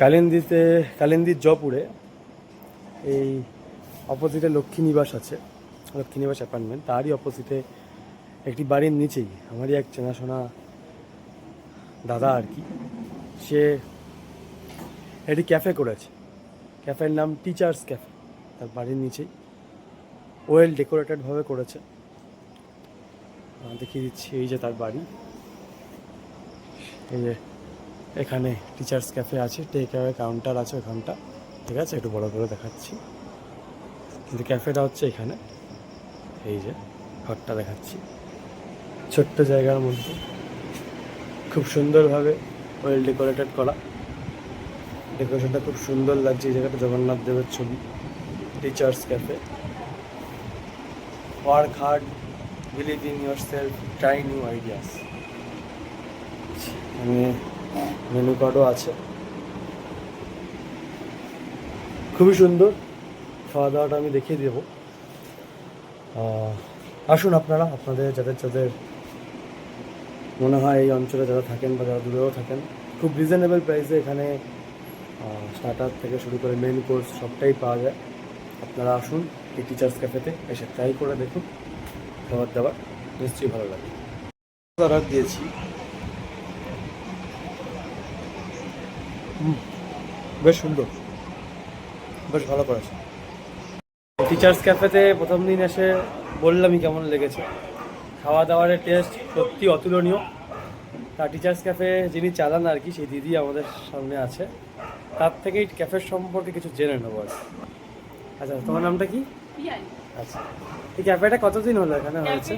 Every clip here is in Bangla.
কালিন্দির জয়পুরে এই অপোজিটে লক্ষ্মীনিবাস আছে, লক্ষ্মীনিবাস অ্যাপার্টমেন্ট, তারই অপোজিটে একটি বাড়ির নিচেই আমারই এক চেনাশোনা দাদা আর কি, সে একটি ক্যাফে করেছে। ক্যাফের নাম টিচার্স ক্যাফে। তার বাড়ির নিচেই ওয়েল ডেকোরেটেডভাবে করেছে। দেখিয়ে দিচ্ছি, এই যে তার বাড়ি, এই যে এখানে টিচার্স ক্যাফে আছে, টেক অ্যাওয়ে কাউন্টার আছে ওখানটা, ঠিক আছে, একটু বড় করে দেখাচ্ছি। কিন্তু ক্যাফেটা হচ্ছে এখানে, এই যে ঘরটা দেখাচ্ছি, ছোট্ট জায়গার মধ্যে খুব সুন্দরভাবে ওয়েল ডেকোরেটেড করা। ডেকোরেশনটা খুব সুন্দর লাগছে। এই জায়গাটা জগন্নাথ দেবের ছবি। Teachers cafe. Work hard, believe in yourself, try new ideas. Menu কার্ডও আছে, খুবই সুন্দর। খাওয়া দাওয়াটা আমি দেখিয়ে দেবো। আসুন আপনারা, আপনাদের যাদের মনে হয় এই অঞ্চলে যারা থাকেন বা যারা দূরেও থাকেন, খুব রিজনেবল প্রাইসে এখানে স্টার্টার থেকে শুরু করে মেন কোর্স সবটাই পাওয়া যায়। আপনারা আসুন এই টিচার্স ক্যাফেতে, এসে ট্রাই করে দেখুন। খাবার দাবার নিশ্চয়ই ভালো লাগে। অর্ডার দিয়েছি, বেশ সুন্দর, বেশ ভালো করেছে। টিচার্স ক্যাফেতে প্রথম দিন এসে বললামই কেমন লেগেছে। খাওয়া দাওয়ারের টেস্ট সত্যি অতুলনীয়। তা টিচার্স ক্যাফে যিনি চালান আর কি, সেই দিদি আমাদের সামনে আছে, তার থেকেই ক্যাফের সম্পর্কে কিছু জেনে নেবো আর কি। আচ্ছা, তোমার নামটা কি? আচ্ছা, এই ক্যাফেটা কতদিন হলো এখানে হয়েছে?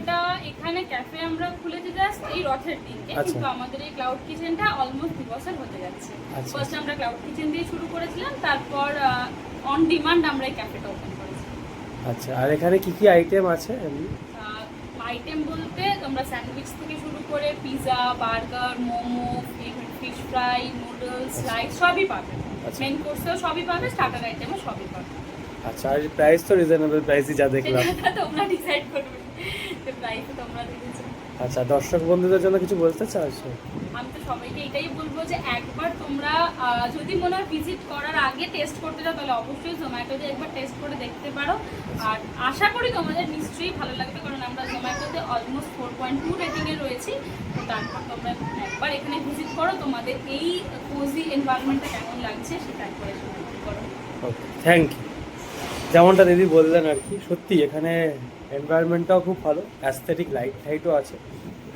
এখানে ক্যাফে আমরা খুলেছি জাস্ট এই রথের দিনকে, কিন্তু আমাদের এই ক্লাউড কিচেনটা অলমোস্ট 2 বছর হতে যাচ্ছে। ফার্স্ট আমরা ক্লাউড কিচেন দিয়ে শুরু করেছিলাম, তারপর অন ডিমান্ড আমরা এই ক্যাফেটা ওপেন করেছি। আচ্ছা, আর এখানে কি কি আইটেম আছে এমনি? আইটেম বলতে তোমরা স্যান্ডউইচ থেকে শুরু করে pizza, burger, momo, fish fry, noodles, rice সবই পাবে। মেন কোর্সেও সবই পাবে, স্টার্টার আইটেমও সবই পাবে। আচ্ছা, আর প্রাইস তো রিজনেবল প্রাইসই যা দেখলাম। তোমরা ডিসাইড করবে যে প্রাইস তোমরা দেখেছো। আচ্ছা, দর্শক বন্ধুদের জন্য কিছু বলতে চাইছো? আমি তো সবাইকে এটাই বলবো যে একবার তোমরা যদি মনে হয় ভিজিট করার আগে টেস্ট করতে চাও, তাহলে অবশ্যই জোম্যাটোতে একবার টেস্ট করে দেখতে পারো। আর আশা করি তোমাদের নিশ্চয়ই ভালো লাগবে, কারণ আমরা জোম্যাটোতে অলমোস্ট 4.2 রেটিংয়ে রয়েছি। তো তারপর তোমরা একবার এখানে ভিজিট করো, তোমাদের এই কোজি এনভায়রনমেন্টটা কেমন লাগছে সেটা একবার ভিজিট করো। ওকে, থ্যাংক ইউ। যেমনটা দিদি বললেন আর কি, সত্যি এখানে এনভায়রনমেন্টটাও খুব ভালো, অ্যাস্থেটিক লাইটও আছে।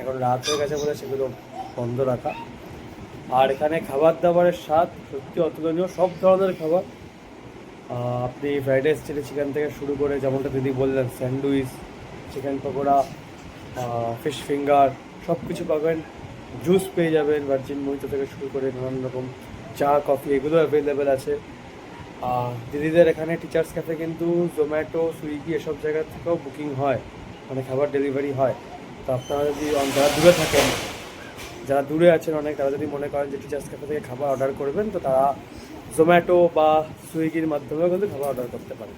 এখন রাত হয়ে গেছে বলে সেগুলো বন্ধ রাখা। আর এখানে খাবার দাবারের স্বাদ সত্যি অতুলনীয়। সব ধরনের খাবার, আপনি ফ্রাইড রাইস, চিলি চিকেন থেকে শুরু করে যেমনটা দিদি বললেন, sandwich, chicken pakora, fish finger, সব কিছু পাবেন। জুস পেয়ে যাবেন, ভার্জিন মহিতো থেকে শুরু করে নানান রকম চা, কফি, এগুলো অ্যাভেলেবেল আছে। দিদিদের এখানে টিচার্স ক্যাফে কিন্তু জোম্যাটো, সুইগি এসব জায়গা থেকেও বুকিং হয়, মানে খাবার ডেলিভারি হয়। তো আপনারা যদি যারা দূরে থাকেন, যারা দূরে আছেন অনেক, তারা যদি মনে করেন যে টিচার্স ক্যাফে থেকে খাবার অর্ডার করবেন, তো তারা জোম্যাটো বা সুইগির মাধ্যমেও কিন্তু খাবার অর্ডার করতে পারেন।